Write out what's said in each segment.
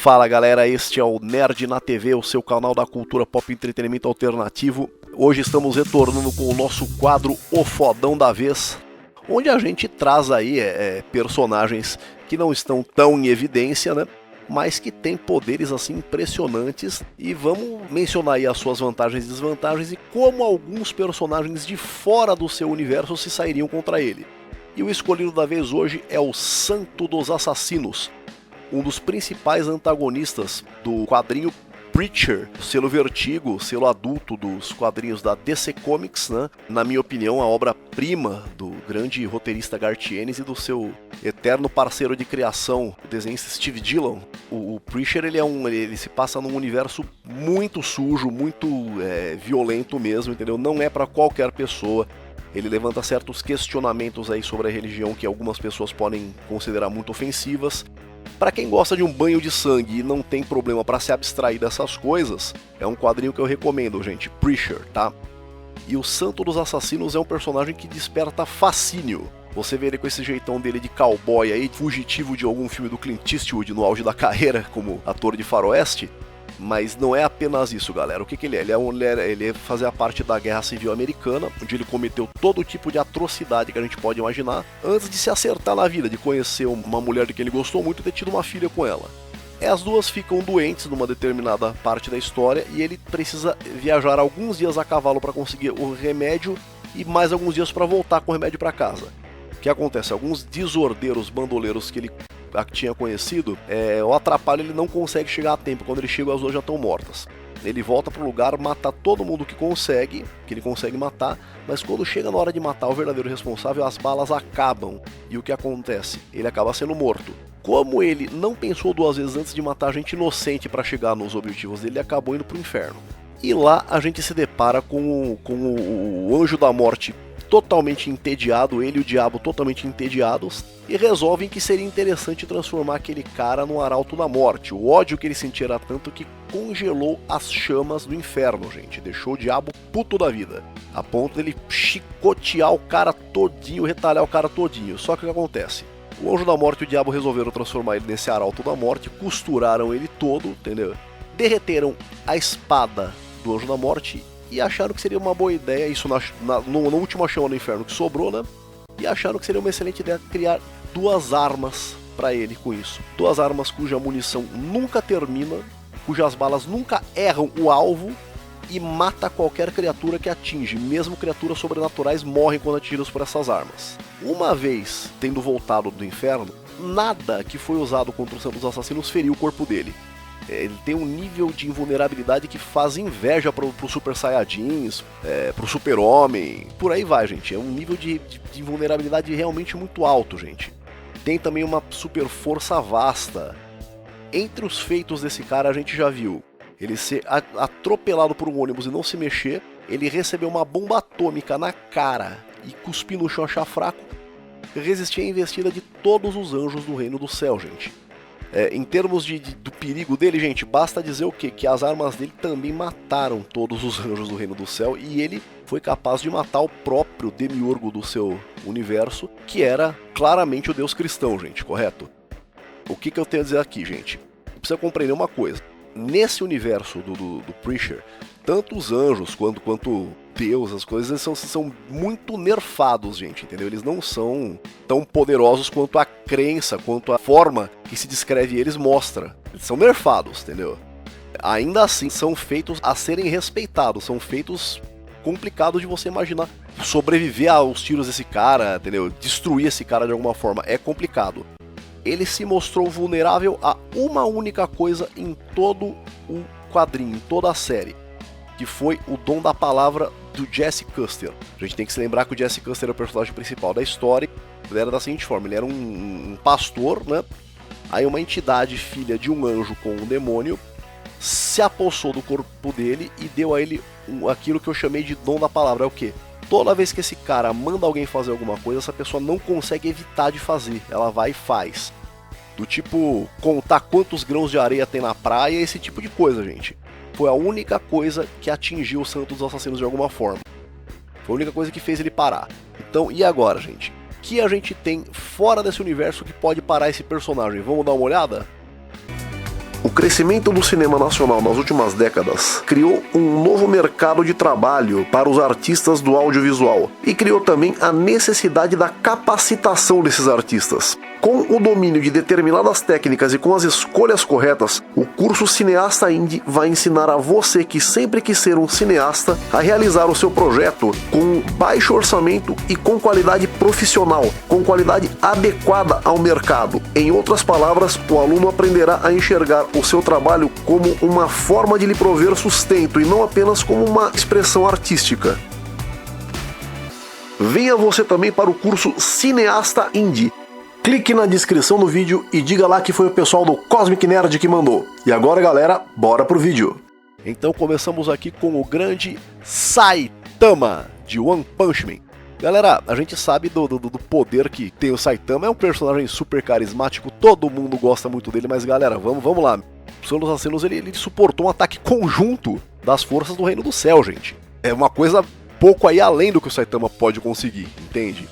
Fala galera, este é o Nerd na TV, o seu canal da cultura pop e entretenimento alternativo. Hoje estamos retornando com o nosso quadro O Fodão da Vez, onde a gente traz aí personagens que não estão tão em evidência, né? Mas que tem poderes assim impressionantes, e vamos mencionar aí as suas vantagens e desvantagens e como alguns personagens de fora do seu universo se sairiam contra ele. E o escolhido da vez hoje é o Santo dos Assassinos, um dos principais antagonistas do quadrinho Preacher, selo Vertigo, selo adulto dos quadrinhos da DC Comics, né? Na minha opinião, a obra-prima do grande roteirista Garth Ennis e do seu eterno parceiro de criação, o desenhista Steve Dillon. O Preacher ele se passa num universo muito sujo, muito violento mesmo, entendeu? Não é para qualquer pessoa. Ele levanta certos questionamentos aí sobre a religião que algumas pessoas podem considerar muito ofensivas. Para quem gosta de um banho de sangue e não tem problema para se abstrair dessas coisas, é um quadrinho que eu recomendo, gente, Preacher, tá? E o Santo dos Assassinos é um personagem que desperta fascínio. Você vê ele com esse jeitão dele de cowboy aí, fugitivo de algum filme do Clint Eastwood no auge da carreira como ator de faroeste. Mas não é apenas isso, galera. O que ele é? Ele fazia parte da Guerra Civil Americana, onde ele cometeu todo tipo de atrocidade que a gente pode imaginar, antes de se acertar na vida, de conhecer uma mulher de quem ele gostou muito e ter tido uma filha com ela. As duas ficam doentes numa determinada parte da história e ele precisa viajar alguns dias a cavalo para conseguir o remédio e mais alguns dias para voltar com o remédio para casa. O que acontece? Alguns desordeiros, bandoleiros que ele tinha conhecido, o atrapalho, ele não consegue chegar a tempo. Quando ele chega, as duas já estão mortas. Ele volta pro lugar, mata todo mundo que ele consegue matar, mas quando chega na hora de matar o verdadeiro responsável, as balas acabam. E o que acontece? Ele acaba sendo morto. Como ele não pensou duas vezes antes de matar gente inocente para chegar nos objetivos dele, ele acabou indo pro inferno. E lá a gente se depara com o Anjo da Morte totalmente entediado, ele e o diabo totalmente entediados, e resolvem que seria interessante transformar aquele cara num arauto da morte. O ódio que ele sentia era tanto que congelou as chamas do inferno, gente. Deixou o diabo puto da vida, a ponto dele chicotear o cara todinho, retalhar o cara todinho. Só que o que acontece? O Anjo da Morte e o diabo resolveram transformar ele nesse arauto da morte, costuraram ele todo, entendeu? Derreteram a espada do Anjo da Morte e acharam que seria uma boa ideia, isso na última chama do inferno que sobrou, né? E acharam que seria uma excelente ideia criar duas armas pra ele com isso. Duas armas cuja munição nunca termina, cujas balas nunca erram o alvo e mata qualquer criatura que atinge. Mesmo criaturas sobrenaturais morrem quando atingidas por essas armas. Uma vez tendo voltado do inferno, nada que foi usado contra o Santo dos Assassinos feriu o corpo dele. Ele tem um nível de invulnerabilidade que faz inveja pro Super Saiyajins, pro Super-Homem, por aí vai, gente. É um nível de invulnerabilidade realmente muito alto, gente. Tem também uma super força vasta. Entre os feitos desse cara, a gente já viu ele ser atropelado por um ônibus e não se mexer, ele recebeu uma bomba atômica na cara e cuspir no chão, achar fraco, resistir à investida de todos os anjos do reino do céu, gente. Em termos do perigo dele, gente, basta dizer o quê? Que as armas dele também mataram todos os anjos do reino do céu, e ele foi capaz de matar o próprio demiurgo do seu universo, que era claramente o deus cristão, gente, correto? O que eu tenho a dizer aqui, gente? Precisa compreender uma coisa. Nesse universo do Preacher, tanto os anjos quanto Deus, as coisas são muito nerfados, gente, entendeu? Eles não são tão poderosos quanto a crença, quanto a forma que se descreve eles mostra. Eles são nerfados, entendeu? Ainda assim, são feitos a serem respeitados, são feitos complicados de você imaginar. Sobreviver aos tiros desse cara, entendeu? Destruir esse cara de alguma forma é complicado. Ele se mostrou vulnerável a uma única coisa em todo o quadrinho, em toda a série, que foi o dom da palavra do Jesse Custer. A gente tem que se lembrar que o Jesse Custer é o personagem principal da história. Ele era da seguinte forma: ele era um pastor, né? Aí uma entidade filha de um anjo com um demônio se apossou do corpo dele e deu a ele aquilo que eu chamei de dom da palavra. É o quê? Toda vez que esse cara manda alguém fazer alguma coisa, essa pessoa não consegue evitar de fazer. Ela vai e faz. Do tipo, contar quantos grãos de areia tem na praia, esse tipo de coisa, gente. Foi a única coisa que atingiu o Santo dos Assassinos de alguma forma. Foi a única coisa que fez ele parar. Então, e agora, gente? O que a gente tem fora desse universo que pode parar esse personagem? Vamos dar uma olhada? O crescimento do cinema nacional nas últimas décadas criou um novo mercado de trabalho para os artistas do audiovisual e criou também a necessidade da capacitação desses artistas. Com o domínio de determinadas técnicas e com as escolhas corretas, o curso Cineasta Indie vai ensinar a você que sempre quis ser um cineasta a realizar o seu projeto com baixo orçamento e com qualidade profissional, com qualidade adequada ao mercado. Em outras palavras, o aluno aprenderá a enxergar o seu trabalho como uma forma de lhe prover sustento e não apenas como uma expressão artística. Venha você também para o curso Cineasta Indie. Clique na descrição do vídeo e diga lá que foi o pessoal do Cosmic Nerd que mandou. E agora, galera, bora pro vídeo. Então começamos aqui com o grande Saitama, de One Punch Man. Galera, a gente sabe do poder que tem o Saitama, é um personagem super carismático, todo mundo gosta muito dele, mas galera, vamos lá. O Senhor dos Assassinos, ele suportou um ataque conjunto das forças do Reino do Céu, gente. É uma coisa pouco aí além do que o Saitama pode conseguir, entende?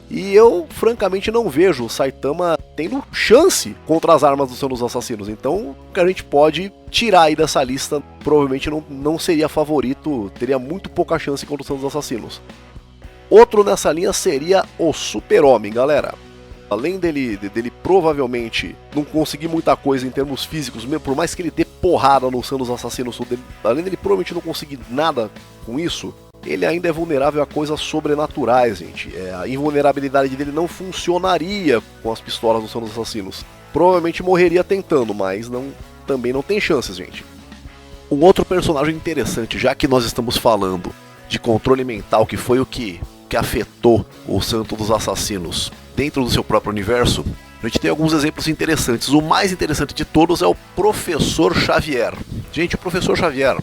E eu, francamente, não vejo o Saitama tendo chance contra as armas do Senhor dos Assassinos. Então, o que a gente pode tirar aí dessa lista, provavelmente não seria favorito, teria muito pouca chance contra o Senhor dos Assassinos. Outro nessa linha seria o Super-Homem, galera. Além dele provavelmente não conseguir muita coisa em termos físicos, mesmo por mais que ele dê porrada no Senhor dos Assassinos, além dele provavelmente não conseguir nada com isso, ele ainda é vulnerável a coisas sobrenaturais, gente. A invulnerabilidade dele não funcionaria com as pistolas do Senhor dos Assassinos. Provavelmente morreria tentando, mas também não tem chances, gente. Um outro personagem interessante, já que nós estamos falando de controle mental, que foi o que afetou o Santo dos Assassinos dentro do seu próprio universo, a gente tem alguns exemplos interessantes. O mais interessante de todos é o Professor Xavier. Gente, o Professor Xavier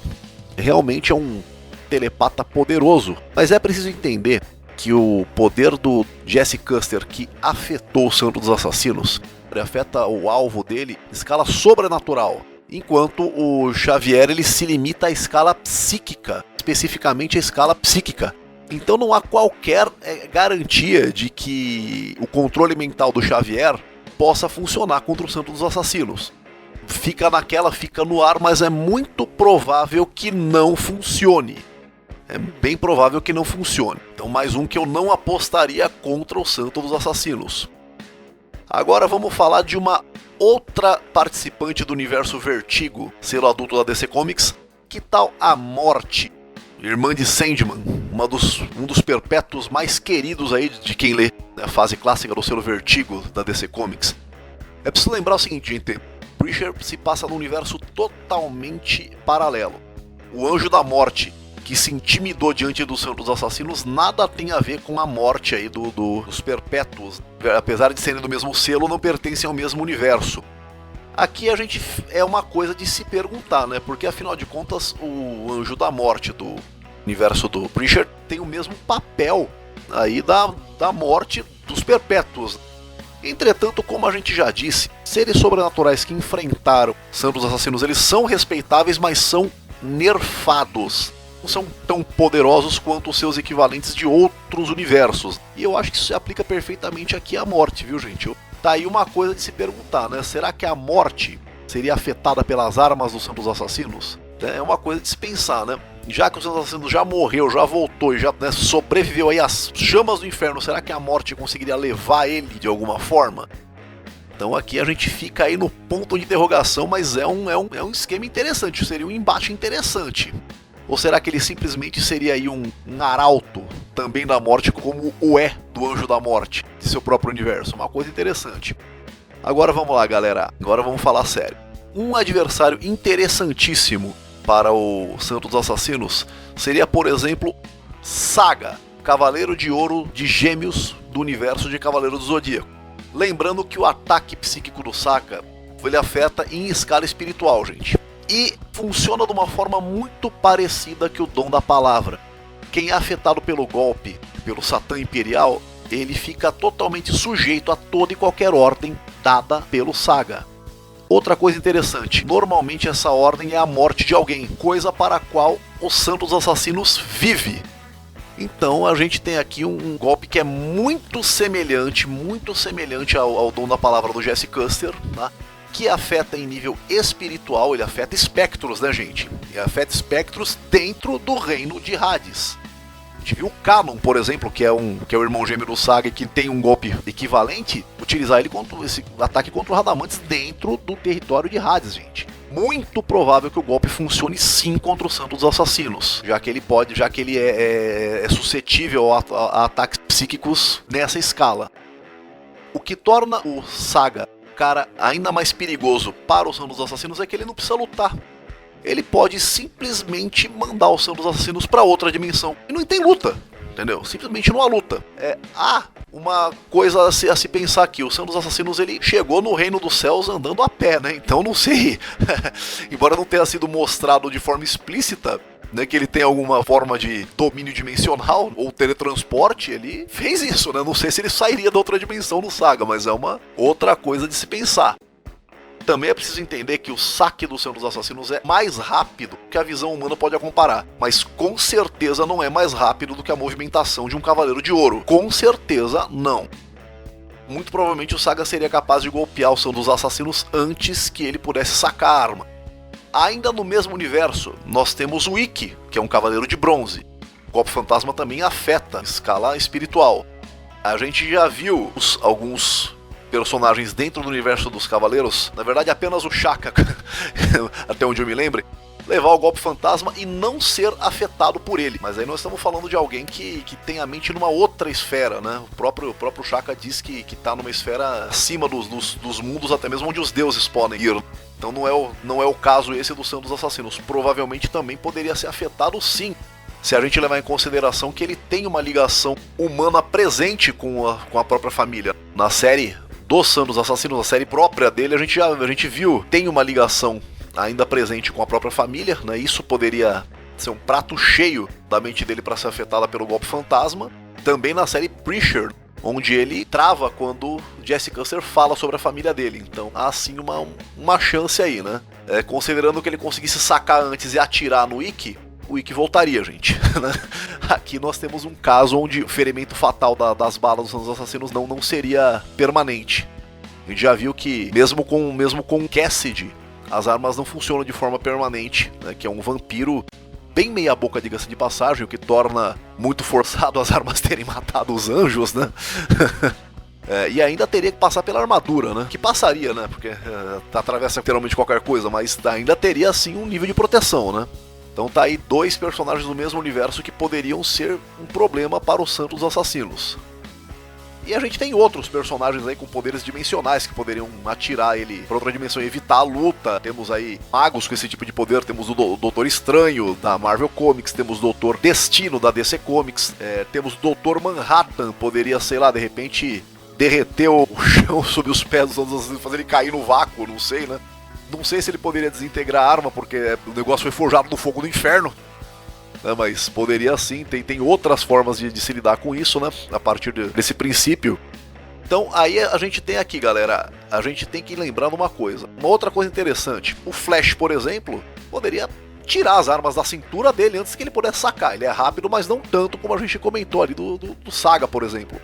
realmente é um telepata poderoso, mas é preciso entender que o poder do Jesse Custer que afetou o Santo dos Assassinos afeta o alvo dele em escala sobrenatural, enquanto o Xavier ele se limita à escala psíquica, especificamente à escala psíquica. Então não há qualquer garantia de que o controle mental do Xavier possa funcionar contra o Santo dos Assassinos. Fica no ar, mas é muito provável que não funcione. É bem provável que não funcione. Então mais um que eu não apostaria contra o Santo dos Assassinos. Agora vamos falar de uma outra participante do universo Vertigo, selo adulto da DC Comics. Que tal a Morte, irmã de Sandman, um dos perpétuos mais queridos aí de quem lê a fase clássica do selo Vertigo da DC Comics. É preciso lembrar o seguinte, gente. Preacher se passa num universo totalmente paralelo. O Anjo da Morte, que se intimidou diante do Senhor dos Assassinos, nada tem a ver com a morte aí dos perpétuos. Apesar de serem do mesmo selo, não pertencem ao mesmo universo. Aqui a gente é uma coisa de se perguntar, né? Porque afinal de contas o Anjo da Morte do universo do Preacher tem o mesmo papel aí da morte dos perpétuos. Entretanto, como a gente já disse, seres sobrenaturais que enfrentaram Santo dos Assassinos, eles são respeitáveis, mas são nerfados. Não são tão poderosos quanto os seus equivalentes de outros universos. E eu acho que isso se aplica perfeitamente aqui à Morte, viu, gente? Tá aí uma coisa de se perguntar, né? Será que a Morte seria afetada pelas armas do Santo dos Assassinos? É uma coisa de se pensar, né? Já que o Santo dos Assassinos já morreu, já voltou e já sobreviveu aí às chamas do inferno, será que a Morte conseguiria levar ele de alguma forma? Então aqui a gente fica aí no ponto de interrogação, mas é um esquema interessante, seria um embate interessante. Ou será que ele simplesmente seria aí um arauto também da morte, como o do Anjo da Morte, de seu próprio universo? Uma coisa interessante. Agora vamos lá, galera. Agora vamos falar sério. Um adversário interessantíssimo para o Santo dos Assassinos seria, por exemplo, Saga, Cavaleiro de Ouro de Gêmeos do universo de Cavaleiro do Zodíaco. Lembrando que o ataque psíquico do Saga, ele afeta em escala espiritual, gente. E funciona de uma forma muito parecida que o Dom da Palavra. Quem é afetado pelo golpe, pelo Satã Imperial, ele fica totalmente sujeito a toda e qualquer ordem dada pelo Saga. Outra coisa interessante, normalmente essa ordem é a morte de alguém, coisa para a qual o Santo dos Assassinos vive. Então a gente tem aqui um golpe que é muito semelhante ao Dom da Palavra do Jesse Custer, tá? que afeta em nível espiritual, ele afeta espectros, né, gente? Ele afeta espectros dentro do reino de Hades. A gente viu o Canon, por exemplo, que é o irmão gêmeo do Saga e que tem um golpe equivalente, utilizar ele contra esse ataque contra o Radamantes dentro do território de Hades, gente. Muito provável que o golpe funcione sim contra o Santo dos Assassinos, já que ele é suscetível a ataques psíquicos nessa escala. O que torna o Saga cara ainda mais perigoso para o Santo dos Assassinos é que ele não precisa lutar. Ele pode simplesmente mandar o Santo dos Assassinos para outra dimensão. E não tem luta, entendeu? Simplesmente não há luta. Uma coisa a se pensar aqui, o Santo dos Assassinos ele chegou no Reino dos Céus andando a pé, né? Então não sei, embora não tenha sido mostrado de forma explícita, né, que ele tem alguma forma de domínio dimensional ou teletransporte, ele fez isso, né? Não sei se ele sairia da outra dimensão no Saga, mas é uma outra coisa de se pensar. Também é preciso entender que o saque do Santo dos Assassinos é mais rápido que a visão humana pode comparar, mas com certeza não é mais rápido do que a movimentação de um Cavaleiro de Ouro. Com certeza não. Muito provavelmente o Saga seria capaz de golpear o Santo dos Assassinos antes que ele pudesse sacar a arma. Ainda no mesmo universo, nós temos o Ikki, que é um Cavaleiro de Bronze. O golpe fantasma também afeta a escala espiritual. A gente já viu alguns personagens dentro do universo dos Cavaleiros, na verdade apenas o Shaka, até onde eu me lembre, levar o golpe fantasma e não ser afetado por ele. Mas aí nós estamos falando de alguém que tem a mente numa outra esfera, né? O próprio Shaka diz que está numa esfera acima dos mundos, até mesmo onde os deuses podem ir. Então não é o caso esse do Santo dos Assassinos. Provavelmente também poderia ser afetado sim, se a gente levar em consideração que ele tem uma ligação humana presente com a própria família. Na série dos Santos Assassinos, a série própria dele, a gente viu, tem uma ligação ainda presente com a própria família, né? Isso poderia ser um prato cheio da mente dele para ser afetada pelo golpe fantasma. Também na série Preacher, onde ele trava quando Jesse Custer fala sobre a família dele. Então há sim uma chance aí, né? Considerando que ele conseguisse sacar antes e atirar no Ikki, o Ikki voltaria, gente. Aqui nós temos um caso onde o ferimento fatal das balas dos Santos Assassinos não seria permanente. A gente já viu que, mesmo com Cassidy, as armas não funcionam de forma permanente, né, que é um vampiro bem meia boca, diga-se de passagem, o que torna muito forçado as armas terem matado os anjos, né? E ainda teria que passar pela armadura, né? Que passaria, né? Porque atravessa literalmente qualquer coisa, mas ainda teria, assim, um nível de proteção, né? Então tá aí dois personagens do mesmo universo que poderiam ser um problema para os Santos Assassinos. E a gente tem outros personagens aí com poderes dimensionais que poderiam atirar ele para outra dimensão e evitar a luta. Temos aí magos com esse tipo de poder, temos o Doutor Estranho da Marvel Comics, temos o Doutor Destino da DC Comics, temos o Doutor Manhattan, poderia, sei lá, de repente derreter o chão sob os pés dos Santos Assassinos, fazer ele cair no vácuo, não sei, né? Não sei se ele poderia desintegrar a arma, porque o negócio foi forjado no fogo do inferno, né? Mas poderia sim, tem outras formas de se lidar com isso, né? A partir desse princípio. Então aí a gente tem aqui, galera, a gente tem que lembrar de uma coisa. Uma outra coisa interessante, o Flash, por exemplo, poderia tirar as armas da cintura dele antes que ele pudesse sacar. Ele é rápido, mas não tanto como a gente comentou ali do Saga, por exemplo.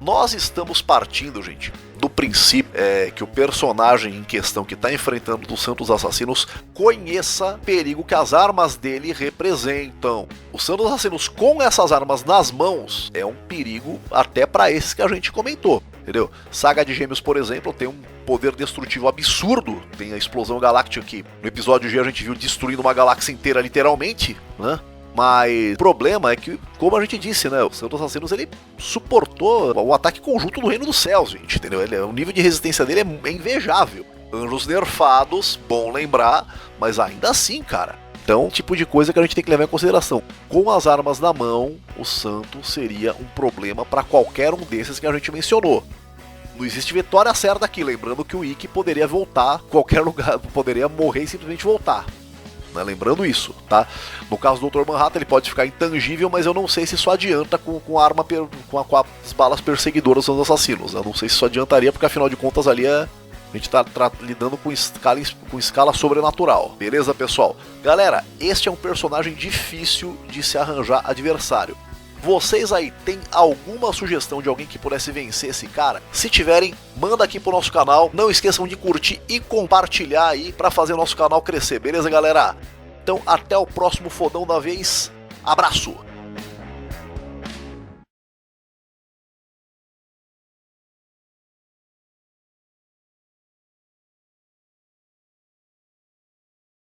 Nós estamos partindo, gente, do princípio que o personagem em questão que está enfrentando os Santos Assassinos conheça o perigo que as armas dele representam. Os Santos Assassinos com essas armas nas mãos é um perigo até para esses que a gente comentou, entendeu? Saga de Gêmeos, por exemplo, tem um poder destrutivo absurdo, tem a explosão galáctica que no episódio G a gente viu destruindo uma galáxia inteira literalmente, né? Mas o problema é que, como a gente disse, né, o Santos Assassinos ele suportou o ataque conjunto do Reino dos Céus, gente, entendeu? O nível de resistência dele é invejável. Anjos nerfados, bom lembrar, mas ainda assim, cara. Então, tipo de coisa que a gente tem que levar em consideração. Com as armas na mão, o Santos seria um problema para qualquer um desses que a gente mencionou. Não existe vitória certa aqui, lembrando que o Ikki poderia voltar a qualquer lugar, poderia morrer e simplesmente voltar. Lembrando isso, tá? No caso do Dr. Manhattan ele pode ficar intangível, mas eu não sei se isso adianta com a arma com as balas perseguidoras dos assassinos. Eu não sei se isso adiantaria, porque afinal de contas ali a gente tá lidando com escala sobrenatural. Beleza, pessoal? Galera, este é um personagem difícil de se arranjar adversário. Vocês aí têm alguma sugestão de alguém que pudesse vencer esse cara? Se tiverem, manda aqui pro nosso canal. Não esqueçam de curtir e compartilhar aí pra fazer o nosso canal crescer, beleza, galera? Então até o próximo Fodão da Vez. Abraço!